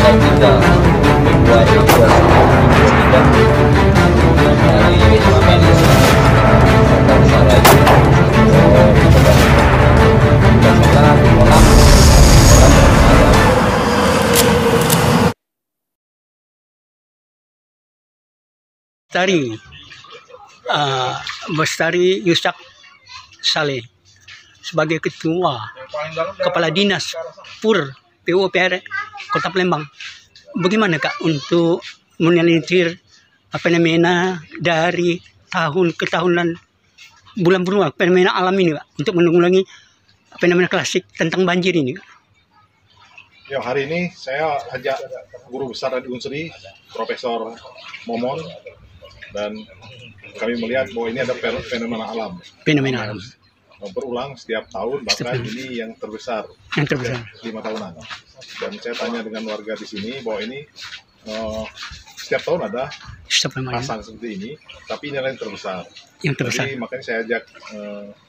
3 Februari 2023 dari Wisma Medis Kota Besar Rayu. Bestari Yusak Saleh sebagai Ketua Kepala Dinas PUPR Kota Palembang. Bagaimana Kak untuk menelisir fenomena dari tahun ke tahunan, bulan-bulan fenomena alam ini Kak, untuk menanggulangi fenomena klasik tentang banjir ini Kak? Ya, hari ini saya ajak guru besar dari Unsri, Profesor Momon, dan kami melihat bahwa ini ada fenomena alam. Fenomena alam. Berulang setiap tahun, bahkan ini yang terbesar. 5 tahunan. Dan saya tanya dengan warga di sini bahwa ini setiap tahun ada pasang seperti ini, tapi ini adalah yang terbesar. Jadi makanya saya ajak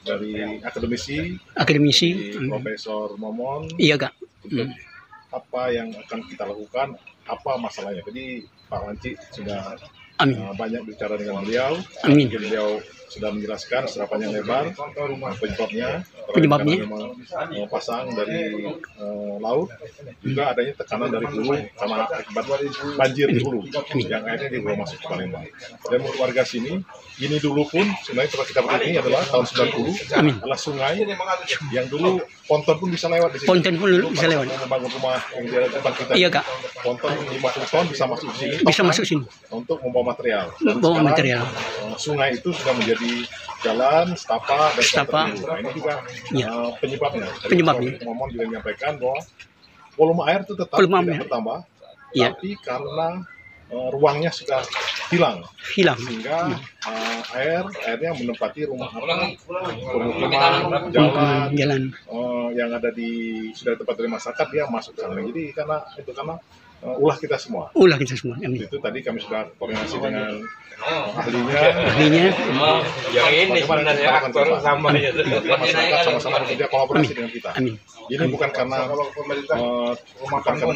dari akademisi Profesor Momon. Iya Kak. Apa yang akan kita lakukan, apa masalahnya. Jadi Pak Wanci sudah banyak bicara dengan beliau. Beliau sudah menjelaskan secara panjang lebar penyebabnya pasang dari laut, juga adanya tekanan dari hulu karena akibat banjir di hulu yang akhirnya di bawah masuk ke Palembang. Dan untuk warga sini, ini dulu pun sebenarnya tempat kita berdiri ini adalah tahun 90 adalah sungai yang dulu ponton pun bisa lewat di sini. Ponton pun bisa lewat. Membangun rumah yang di depan kita. Iya Kak. Ponton 50 ton bisa masuk sini. Bisa masuk sini. Untuk membawa material. Bawa material. Sungai itu sudah menjadi jalan setapak dan setapak. Nah, ini juga penyebabnya. Momon juga menyampaikan bahwa volume air itu tetap tidak bertambah, tapi karena ruangnya sudah hilang. Sehingga airnya menempati rumah pemukiman, jalan yang ada sudah tempat dari masyarakat, dia masuk ke sana. Jadi karena ulah kita semua. Itu tadi kami sudah koordinasi dengan ahlinya. Yang ini sebenarnya aktor sama ya. Masyarakat sama-sama bekerja kolaborasi dengan kita. Ini bukan karena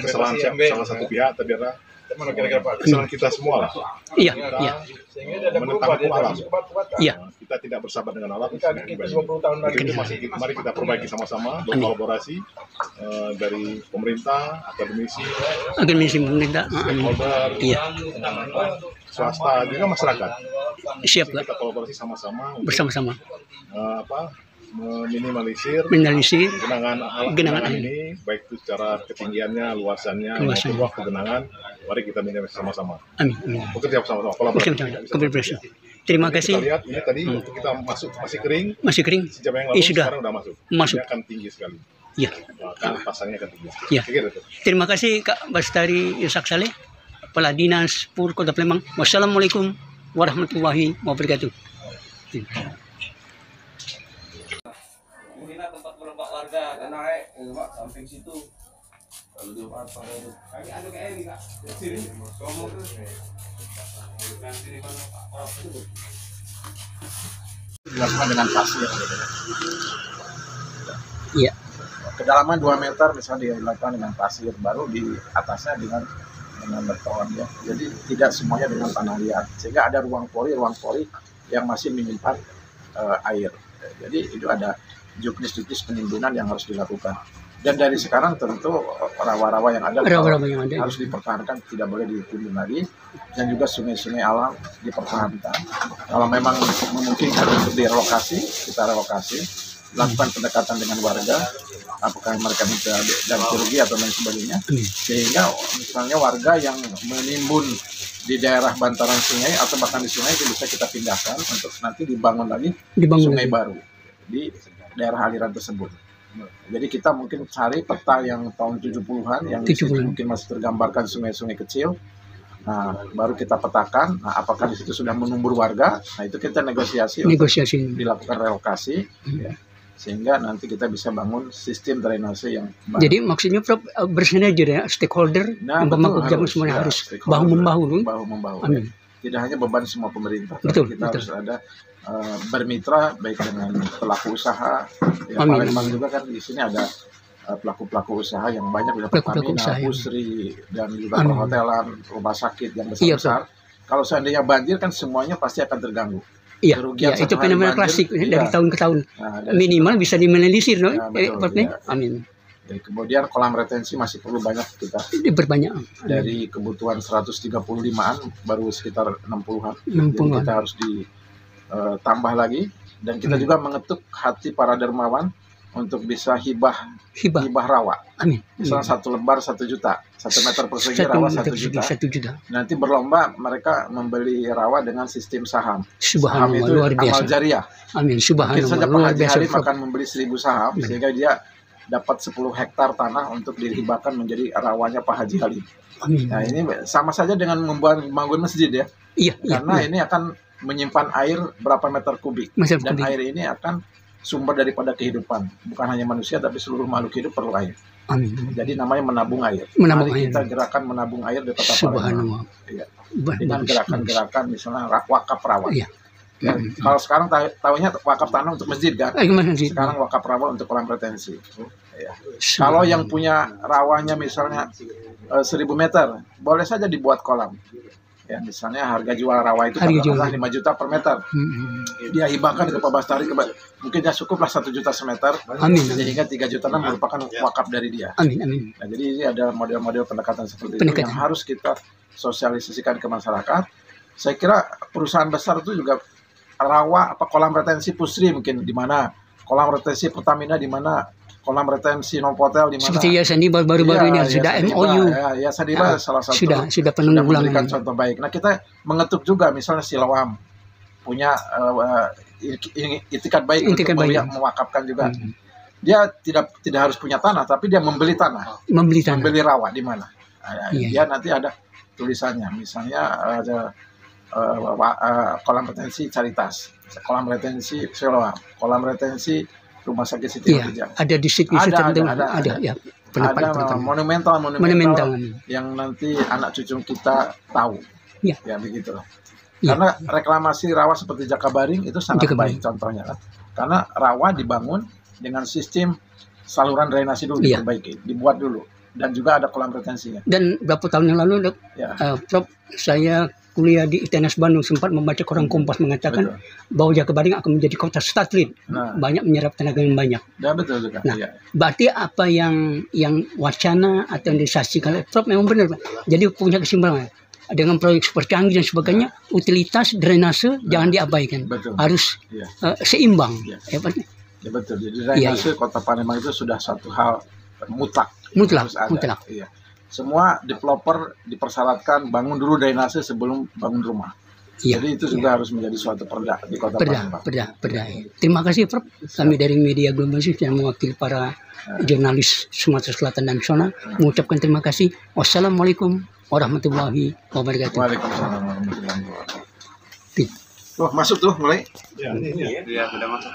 kesalahan salah satu pihak, tapi adalah kesalahan kita semua lah. Iya. Menentang alam. Kita tidak bersahabat dengan alam. Mari kita perbaiki sama-sama, berkolaborasi dari pemerintah, akademisi pemerintah, swasta, juga masyarakat. Siap Pak. Kita kolaborasi sama-sama bersama-sama. Meminimalisir genangan ini, baik itu secara ketinggiannya, luasannya, waktu genangan. Mari kita minimalisir sama-sama. Amin. Bekerja sama-sama, kolaborasi. Terima kasih. Kita lihat ini tadi kita masuk masih kering. Sejam yang lalu sekarang sudah masuk. Ini akan tinggi sekali. Iya. Bahkan pasangnya akan tinggi. Iya. Terima kasih Kak Bestari Yusak Saleh, Kepala Dinas PUR Kota Palembang. Wassalamualaikum warahmatullahi wabarakatuh. Tempat berempat warga naik Pak samping situ. Lalu dia pasang itu. Kami ada kayak ini Kak. Sini. Ngomong terus. Dilakukan dengan pasir. Iya. Kedalaman 2 meter misalnya dilakukan dengan pasir, baru di atasnya dengan beton ya. Jadi tidak semuanya dengan tanah liat, sehingga ada ruang pori yang masih menyimpan air. Jadi itu ada juknis penimbunan yang harus dilakukan. Dan dari sekarang tentu rawa-rawa yang ada harus dipertahankan, tidak boleh ditimbun lagi. Dan juga sungai-sungai alam dipertahankan. Kalau memang memungkinkan untuk direlokasi, kita relokasi, lakukan pendekatan dengan warga, apakah mereka bisa ganti rugi atau lain sebagainya, sehingga misalnya warga yang menimbun di daerah bantaran sungai atau bahkan di sungai itu bisa kita pindahkan untuk nanti dibangun lagi sungai baru di daerah aliran tersebut. Jadi kita mungkin cari peta yang tahun 70-an yang mungkin masih tergambarkan sungai-sungai kecil. Nah, baru kita petakan, apakah di situ sudah menumbur warga. Nah, itu kita negosiasi. Dilakukan relokasi, ya, sehingga nanti kita bisa bangun sistem drainase yang baru. Jadi maksudnya Prof, bersinergi ya, stakeholder, pemangku kebijakan semuanya harus bahu-membahu. Amin. Tidak hanya beban semua pemerintah, kita harus ada bermitra baik dengan pelaku usaha. Ya, Palembang juga kan di sini ada pelaku-pelaku usaha yang banyak dari Pelaku-pelaku Pertamina, usaha, ya. Pusri, dan juga Amin. perhotelan, rumah sakit yang Iya, besar-besar. Kalau seandainya banjir kan semuanya pasti akan terganggu. Iya, Kerugian iya, itu satu hari fenomena banjir, klasik iya. dari tahun ke tahun. Nah, dari Minimal bisa diminimalisir, no? Ya, betul, Prof, nih? iya. Amin. Dan kemudian kolam retensi masih perlu banyak kita. Diperbanyak. Dari kebutuhan 135-an baru sekitar 60-an. 60-an. Jadi kita harus ditambah lagi, dan kita juga mengetuk hati para dermawan untuk bisa hibah rawa. Amin. Misalnya 1 lembar 1 juta, 1 meter persegi rawa 1 juta. 1 juta. Nanti berlomba mereka membeli rawa dengan sistem saham. Saham Subhanallah, itu luar biasa. amal jariah. Amin. Mungkin Subhanallah, saja Pak luar Haji biasa. Halim Prof. akan membeli 1000 saham, sehingga dia dapat 10 hektar tanah untuk dihibahkan menjadi rawanya Pak Haji Halim. Amin. Nah, ini sama saja dengan membangun masjid ya. Iya, Karena iya. ini akan menyimpan air berapa meter kubik. Meter Dan kubik. air ini akan sumber daripada kehidupan. Bukan hanya manusia, tapi seluruh makhluk hidup perlu air. Amin. Jadi namanya menabung air. Menabung Mari air. kita gerakan menabung air di Kota Palembang. Subhanallah. Iya. Dengan Bagus, gerakan-gerakan misalnya wakaf rawa. Iya. Ya, kalau sekarang tahunya wakaf tanah untuk masjid kan? Gimana sih? Sekarang wakaf rawa untuk kolam retensi. Ya. Kalau yang punya rawanya misalnya 1000 meter, boleh saja dibuat kolam. Ya, misalnya harga jual rawa itu Harga jual. 5 juta per meter. Dia hibahkan ke Pak Bastari, mungkin ya cukuplah 1 juta semeter. Amin. Sehingga 3 juta merupakan wakaf dari dia. Amin, amin. Nah, jadi ini ada model-model pendekatan seperti itu Pendekatan. yang harus kita sosialisasikan ke masyarakat. Saya kira perusahaan besar itu juga rawa kolam retensi Pusri mungkin di mana, kolam retensi Pertamina di mana, kolam retensi Novotel di mana. Seperti Yayasan Diba baru-baru ini sudah MOU. Ya, Sadiba salah satu Sudah sudah penanggulangan. memberikan contoh baik. Nah, kita mengetuk juga misalnya Siloam punya itikat baik Itikat untuk baik. mewakafkan juga. Dia tidak harus punya tanah, tapi dia membeli tanah. Membeli tanah. Membeli rawa di mana. Nah, Iya. dia nanti ada tulisannya, misalnya ada kolam retensi Caritas, kolam retensi Siloam, kolam retensi Rumah Sakit Siti Iya, Khadijah. ada distrik ada ya. Ada monumental Monumental. yang nanti anak cucu kita tahu. Iya. Ya begitu. Iya. Karena reklamasi rawa seperti Jakabaring itu sangat Jakabaring. baik contohnya kan. Karena rawa dibangun dengan sistem saluran drainasi dulu Iya. diperbaiki, dibuat dulu, dan juga ada kolam retensinya. Dan berapa tahun yang lalu, Dok, Ya. Prof, saya kuliah di ITNS Bandung sempat membaca koran Kompas mengatakan bahwa Jakabaring akan menjadi kota satelit, Nah. banyak menyerap tenaga yang banyak. Ya betul juga. Nah, Iya. berarti apa yang wacana atau yang disaksikan Prof memang benar, Pak. Jadi punya kesimpulan dengan proyek super canggih dan sebagainya, utilitas drainase jangan diabaikan, Betul. harus Iya. seimbang. Iya. Ya, Pak. Ya betul. Jadi drainase Kota Palembang itu sudah satu hal mutlak. Mutlak, Harus ada. mutlak. Iya. Semua developer dipersyaratkan bangun dulu drainase sebelum bangun rumah. Iya. Jadi itu juga harus menjadi suatu perda di Kota Palembang. Perda. Terima kasih, Prof. Kami dari Media Global News yang mewakili para jurnalis Sumatera Selatan dan Zona mengucapkan terima kasih. Wassalamualaikum warahmatullahi wabarakatuh. Waalaikumsalam warahmatullahi wabarakatuh. Tuh, masuk tuh mulai. Ya, ini. Iya, sudah masuk.